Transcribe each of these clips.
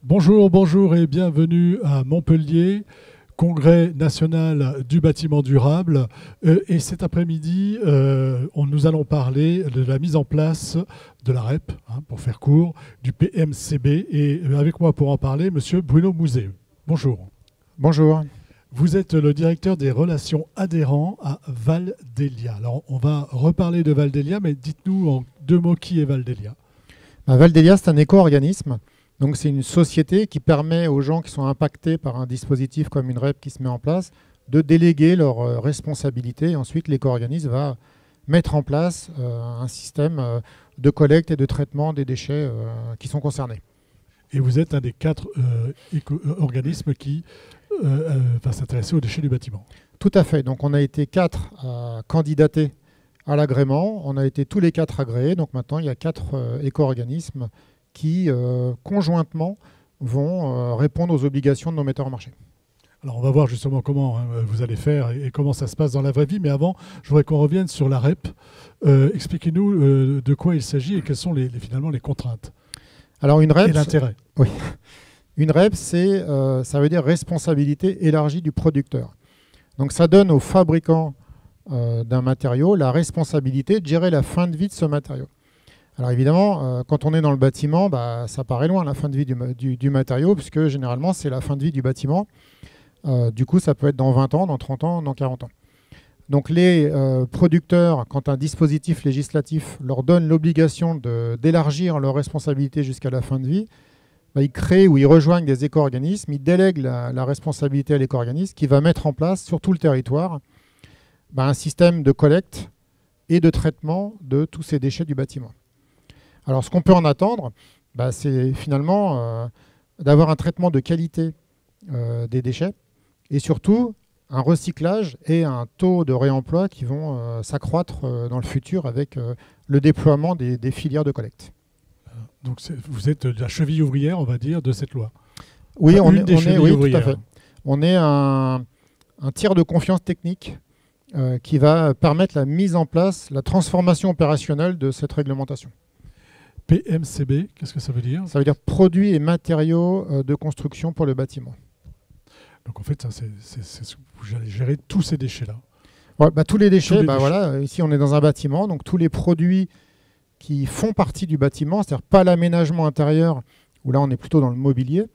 Bonjour, bonjour et bienvenue à Montpellier, Congrès national du bâtiment durable. Et cet après-midi, nous allons parler de la mise en place de la REP, pour faire court, du PMCB. Et avec moi pour en parler, monsieur Bruno Mouzet. Bonjour. Bonjour. Vous êtes le directeur des relations adhérents à Val-d'Elia. Alors, on va reparler de Val-d'Elia, mais dites-nous en 2 mots qui est Val-d'Elia. Val-d'Elia, c'est un éco-organisme. Donc, c'est une société qui permet aux gens qui sont impactés par un dispositif comme une REP qui se met en place de déléguer leurs responsabilités. Et ensuite, l'éco-organisme va mettre en place un système de collecte et de traitement des déchets qui sont concernés. Et vous êtes un des 4 organismes qui va s'intéresser aux déchets du bâtiment. Tout à fait. Donc, on a été 4 à candidater à l'agrément. On a été tous les 4 agréés. Donc, maintenant, il y a 4 éco-organismes qui, conjointement, vont répondre aux obligations de nos metteurs en marché. Alors, on va voir justement comment vous allez faire et comment ça se passe dans la vraie vie. Mais avant, je voudrais qu'on revienne sur la REP. Expliquez-nous de quoi il s'agit et quelles sont finalement les contraintes. Alors, une REP, et l'intérêt. Oui. Une REP, ça veut dire responsabilité élargie du producteur. Donc, ça donne au fabricant d'un matériau la responsabilité de gérer la fin de vie de ce matériau. Alors évidemment, quand on est dans le bâtiment, ça paraît loin la fin de vie du matériau, puisque généralement c'est la fin de vie du bâtiment. Du coup, ça peut être dans 20 ans, dans 30 ans, dans 40 ans. Donc les producteurs, quand un dispositif législatif leur donne l'obligation d'élargir leur responsabilité jusqu'à la fin de vie, ils créent ou ils rejoignent des éco-organismes, ils délèguent la responsabilité à l'éco-organisme qui va mettre en place sur tout le territoire un système de collecte et de traitement de tous ces déchets du bâtiment. Alors, ce qu'on peut en attendre, c'est finalement d'avoir un traitement de qualité des déchets et surtout un recyclage et un taux de réemploi qui vont s'accroître dans le futur avec le déploiement des filières de collecte. Donc, vous êtes la cheville ouvrière, on va dire, de cette loi. Oui, oui, tout à fait. On est un tiers de confiance technique qui va permettre la mise en place, la transformation opérationnelle de cette réglementation. PMCB, qu'est-ce que ça veut dire? Ça veut dire produits et matériaux de construction pour le bâtiment. Donc en fait, vous allez gérer tous ces déchets-là. Ouais, tous les déchets, voilà, ici on est dans un bâtiment, donc tous les produits qui font partie du bâtiment, c'est-à-dire pas l'aménagement intérieur, où là on est plutôt dans le mobilier,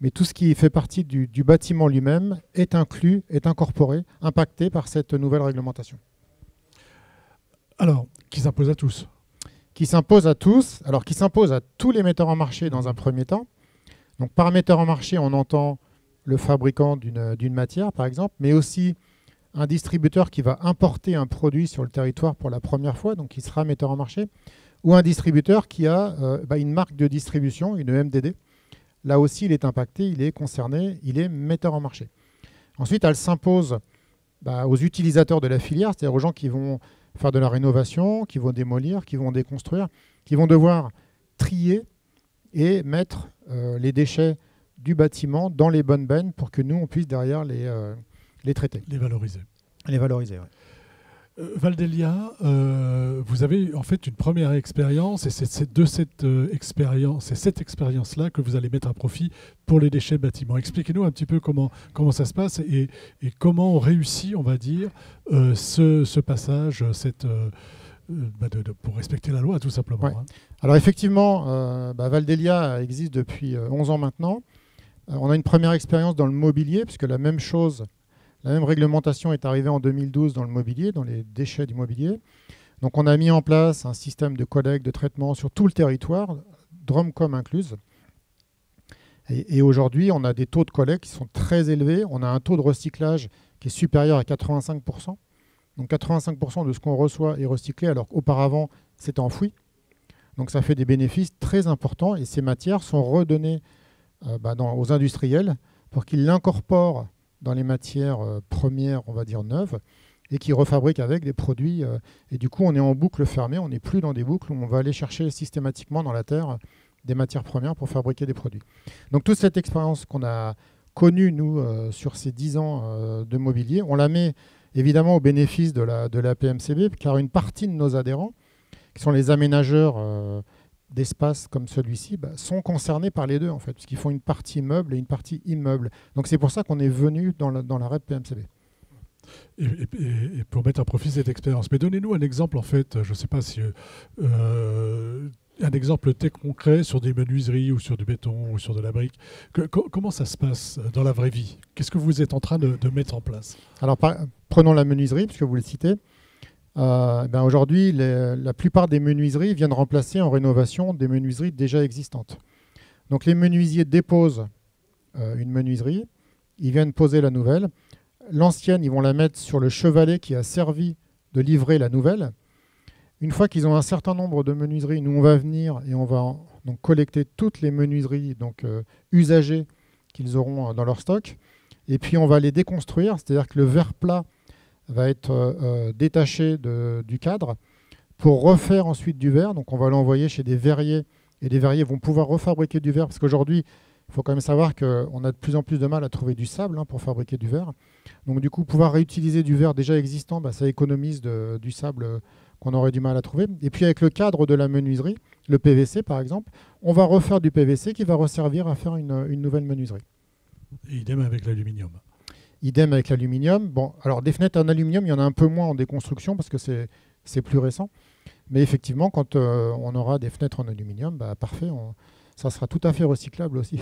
mais tout ce qui fait partie du bâtiment lui-même est inclus, est incorporé, impacté par cette nouvelle réglementation. Alors, qui s'impose à tous? Qui s'impose à tous, alors qui s'impose à tous les metteurs en marché dans un premier temps. Donc par metteur en marché, on entend le fabricant d'une matière, par exemple, mais aussi un distributeur qui va importer un produit sur le territoire pour la première fois, donc qui sera metteur en marché, ou un distributeur qui a une marque de distribution, une MDD. Là aussi, il est impacté, il est concerné, il est metteur en marché. Ensuite, elle s'impose aux utilisateurs de la filière, c'est-à-dire aux gens qui vont faire de la rénovation, qui vont démolir, qui vont déconstruire, qui vont devoir trier et mettre les déchets du bâtiment dans les bonnes bennes pour que nous, on puisse derrière les traiter. Les valoriser. Les valoriser, oui. Val-d'Elia, vous avez en fait une première expérience et c'est cette expérience-là que vous allez mettre à profit pour les déchets bâtiments. Expliquez-nous un petit peu comment ça se passe et comment on réussit, on va dire, ce passage, pour respecter la loi, tout simplement. Ouais. Alors effectivement, Val-d'Elia existe depuis 11 ans maintenant. On a une première expérience dans le mobilier, puisque la même réglementation est arrivée en 2012 dans le mobilier, dans les déchets du mobilier. Donc on a mis en place un système de collecte, de traitement sur tout le territoire, Drumcom incluse. Et aujourd'hui, on a des taux de collecte qui sont très élevés. On a un taux de recyclage qui est supérieur à 85%. Donc 85% de ce qu'on reçoit est recyclé, alors qu'auparavant, c'était enfoui. Donc ça fait des bénéfices très importants et ces matières sont redonnées aux industriels pour qu'ils l'incorporent dans les matières premières, on va dire neuves, et qui refabriquent avec des produits. Et du coup, on est en boucle fermée, on n'est plus dans des boucles où on va aller chercher systématiquement dans la terre des matières premières pour fabriquer des produits. Donc toute cette expérience qu'on a connue, nous, sur ces 10 ans de mobilier, on la met évidemment au bénéfice de la PMCB, car une partie de nos adhérents, qui sont les aménageurs d'espaces comme celui-ci sont concernés par les deux, en fait, puisqu'ils font une partie meuble et une partie immeuble. Donc c'est pour ça qu'on est venu dans la REP PMCB. Et pour mettre à profit cette expérience. Mais donnez-nous un exemple, en fait, je ne sais pas si... un exemple très concret sur des menuiseries ou sur du béton ou sur de la brique. Comment ça se passe dans la vraie vie? Qu'est-ce que vous êtes en train de mettre en place? Alors, prenons la menuiserie, puisque vous le citez. Aujourd'hui, la plupart des menuiseries viennent remplacer en rénovation des menuiseries déjà existantes. Donc les menuisiers déposent une menuiserie, ils viennent poser la nouvelle. L'ancienne, ils vont la mettre sur le chevalet qui a servi de livrer la nouvelle. Une fois qu'ils ont un certain nombre de menuiseries, nous on va venir et on va donc collecter toutes les menuiseries usagées qu'ils auront dans leur stock. Et puis on va les déconstruire, c'est-à-dire que le verre plat va être détaché du cadre pour refaire ensuite du verre. Donc on va l'envoyer chez des verriers et les verriers vont pouvoir refabriquer du verre parce qu'aujourd'hui, il faut quand même savoir qu'on a de plus en plus de mal à trouver du sable pour fabriquer du verre. Donc du coup, pouvoir réutiliser du verre déjà existant, ça économise du sable qu'on aurait du mal à trouver. Et puis avec le cadre de la menuiserie, le PVC par exemple, on va refaire du PVC qui va resservir à faire une nouvelle menuiserie. Et idem avec l'aluminium. Idem avec l'aluminium. Bon, alors des fenêtres en aluminium, il y en a un peu moins en déconstruction parce que c'est plus récent. Mais effectivement, quand on aura des fenêtres en aluminium, parfait, ça sera tout à fait recyclable aussi.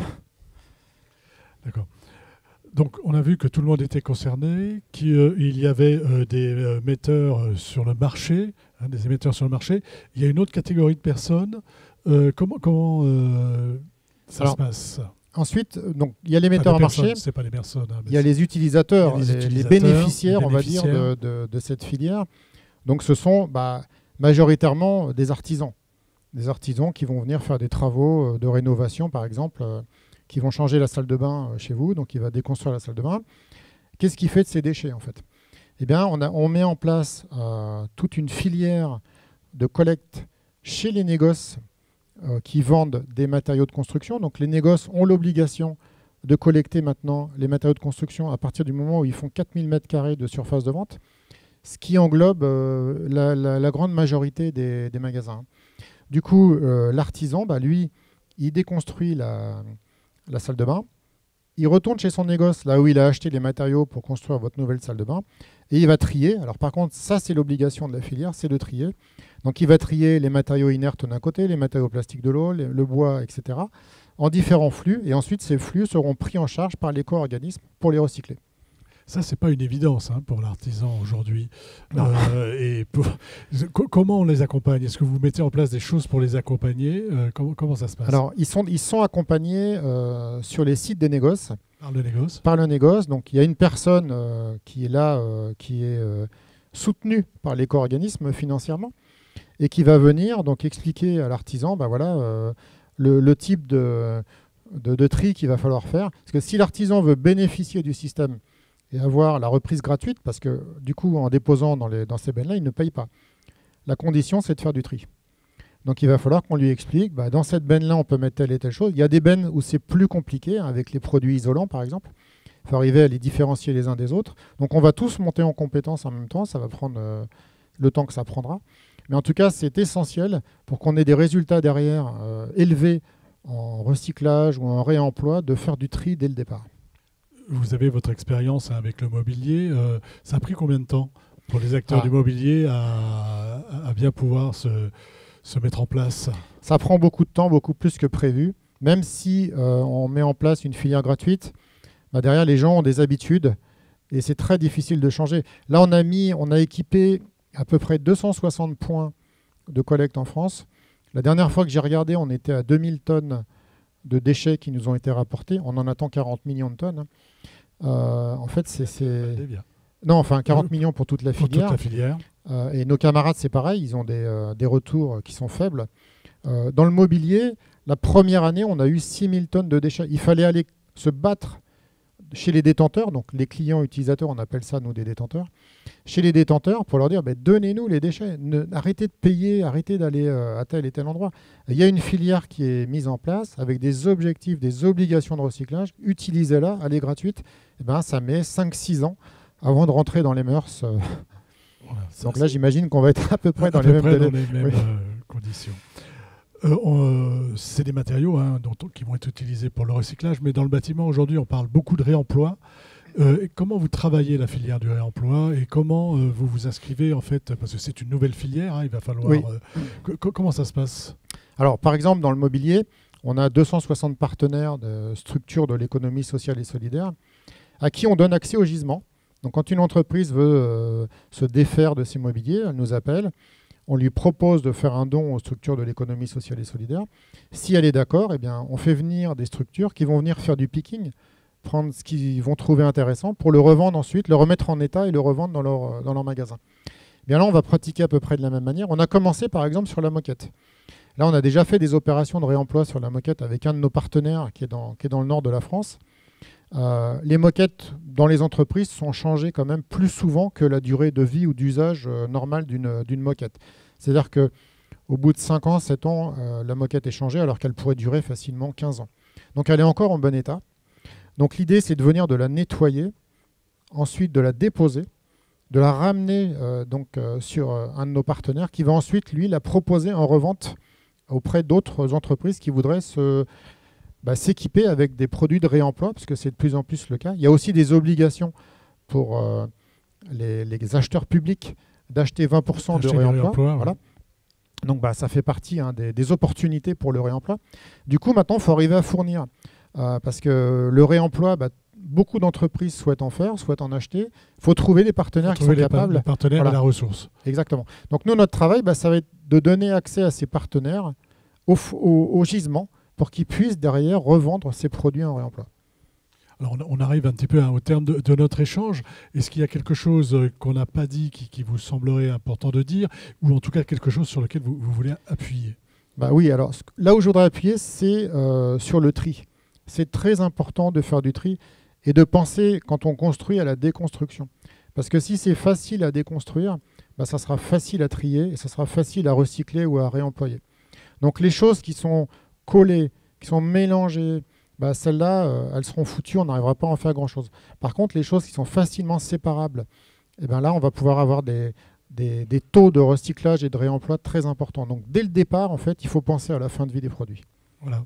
D'accord. Donc on a vu que tout le monde était concerné, qu'il y avait des metteurs sur le marché, des émetteurs sur le marché. Il y a une autre catégorie de personnes. Comment ça se passe? Ensuite, donc, il y a les metteurs en marché, c'est pas les personnes, il y a les utilisateurs, les bénéficiaires, on va dire, de cette filière. Donc ce sont majoritairement des artisans qui vont venir faire des travaux de rénovation, par exemple, qui vont changer la salle de bain chez vous, donc il va déconstruire la salle de bain. Qu'est-ce qu'il fait de ces déchets, en fait? Eh bien, on met en place toute une filière de collecte chez les négoces qui vendent des matériaux de construction. Donc les négoces ont l'obligation de collecter maintenant les matériaux de construction à partir du moment où ils font 4000 m² de surface de vente, ce qui englobe la grande majorité des magasins. Du coup, l'artisan, lui, il déconstruit la salle de bain, il retourne chez son négoce, là où il a acheté les matériaux pour construire votre nouvelle salle de bain, et il va trier. Alors par contre, ça c'est l'obligation de la filière, c'est de trier. Donc il va trier les matériaux inertes d'un côté, les matériaux plastiques de l'autre, le bois, etc., en différents flux, et ensuite ces flux seront pris en charge par l'éco-organisme pour les recycler. Ça, c'est pas une évidence pour l'artisan aujourd'hui. Comment on les accompagne? Est-ce que vous mettez en place des choses pour les accompagner? Comment ça se passe? Alors, ils sont accompagnés sur les sites des négoces. Par le négoce. Donc, il y a une personne qui est là, qui est soutenue par l'éco-organisme financièrement et qui va venir donc expliquer à l'artisan le type de tri qu'il va falloir faire. Parce que si l'artisan veut bénéficier du système et avoir la reprise gratuite, parce que du coup, en déposant dans ces bennes-là, il ne paye pas. La condition, c'est de faire du tri. Donc il va falloir qu'on lui explique, dans cette benne-là, on peut mettre telle et telle chose. Il y a des bennes où c'est plus compliqué, avec les produits isolants, par exemple. Il faut arriver à les différencier les uns des autres. Donc on va tous monter en compétence en même temps. Ça va prendre le temps que ça prendra. Mais en tout cas, c'est essentiel pour qu'on ait des résultats derrière élevés en recyclage ou en réemploi, de faire du tri dès le départ. Vous avez votre expérience avec le mobilier. Ça a pris combien de temps pour les acteurs du mobilier à bien pouvoir se mettre en place? Ça prend beaucoup de temps, beaucoup plus que prévu. Même si on met en place une filière gratuite, derrière, les gens ont des habitudes et c'est très difficile de changer. Là, on a équipé à peu près 260 points de collecte en France. La dernière fois que j'ai regardé, on était à 2000 tonnes de déchets qui nous ont été rapportés. On en attend 40 millions de tonnes. En fait, non, enfin 40 millions pour toute la filière. Et nos camarades, c'est pareil, ils ont des retours qui sont faibles. Dans le mobilier, la première année, on a eu 6000 tonnes de déchets. Il fallait aller se battre chez les détenteurs, donc les clients utilisateurs, on appelle ça, nous, des détenteurs, chez les détenteurs pour leur dire, donnez-nous les déchets, arrêtez de payer, arrêtez d'aller à tel et tel endroit. Il y a une filière qui est mise en place avec des objectifs, des obligations de recyclage, utilisez-la, elle est gratuite. Ça met 5-6 ans avant de rentrer dans les mœurs. Donc là, j'imagine qu'on va être à peu près dans les mêmes conditions. C'est des matériaux qui vont être utilisés pour le recyclage, mais dans le bâtiment, aujourd'hui, on parle beaucoup de réemploi. Comment vous travaillez la filière du réemploi et comment vous vous inscrivez, en fait, parce que c'est une nouvelle filière, il va falloir... Oui. Comment ça se passe? Alors, par exemple, dans le mobilier, on a 260 partenaires de structures de l'économie sociale et solidaire à qui on donne accès au gisement. Donc, quand une entreprise veut se défaire de ses mobiliers, elle nous appelle. On lui propose de faire un don aux structures de l'économie sociale et solidaire. Si elle est d'accord, eh bien, on fait venir des structures qui vont venir faire du picking, prendre ce qu'ils vont trouver intéressant pour le revendre ensuite, le remettre en état et le revendre dans leur magasin. Bien là, on va pratiquer à peu près de la même manière. On a commencé par exemple sur la moquette. Là, on a déjà fait des opérations de réemploi sur la moquette avec un de nos partenaires qui est dans le nord de la France. Les moquettes dans les entreprises sont changées quand même plus souvent que la durée de vie ou d'usage normale d'une moquette. C'est-à-dire qu'au bout de 5 ans, 7 ans, la moquette est changée alors qu'elle pourrait durer facilement 15 ans. Donc elle est encore en bon état. Donc l'idée, c'est de venir de la nettoyer, ensuite de la déposer, de la ramener sur un de nos partenaires qui va ensuite, lui, la proposer en revente auprès d'autres entreprises qui voudraient s'équiper avec des produits de réemploi, parce que c'est de plus en plus le cas. Il y a aussi des obligations pour les acheteurs publics d'acheter 20% de réemploi. Voilà. Donc ça fait partie des opportunités pour le réemploi. Du coup, maintenant, il faut arriver à fournir. Parce que le réemploi, beaucoup d'entreprises souhaitent en faire, souhaitent en acheter. Il faut trouver des partenaires qui sont capables. Les partenaires et la ressource. Exactement. Donc nous, notre travail, ça va être de donner accès à ces partenaires au gisement pour qu'ils puissent derrière revendre ces produits en réemploi. Alors on arrive un petit peu au terme de notre échange. Est-ce qu'il y a quelque chose qu'on n'a pas dit qui vous semblerait important de dire, ou en tout cas quelque chose sur lequel vous voulez appuyer? Oui, alors là où je voudrais appuyer, c'est sur le tri. C'est très important de faire du tri et de penser, quand on construit, à la déconstruction. Parce que si c'est facile à déconstruire, ça sera facile à trier et ça sera facile à recycler ou à réemployer. Donc les choses qui sont collées, qui sont mélangées, celles-là, elles seront foutues, on n'arrivera pas à en faire grand-chose. Par contre, les choses qui sont facilement séparables, là, on va pouvoir avoir des taux de recyclage et de réemploi très importants. Donc dès le départ, en fait, il faut penser à la fin de vie des produits. Voilà.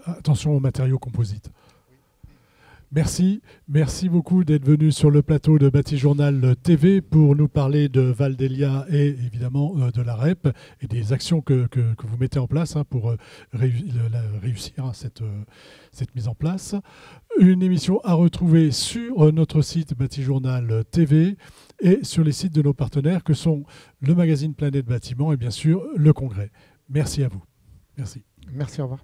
Attention aux matériaux composites. Merci beaucoup d'être venu sur le plateau de Bâti-Journal TV pour nous parler de Val-d'Elia et évidemment de la REP et des actions que vous mettez en place pour réussir cette mise en place. Une émission à retrouver sur notre site Bâti-Journal TV et sur les sites de nos partenaires que sont le magazine Planète Bâtiment et bien sûr le Congrès. Merci à vous. Merci. Merci, au revoir.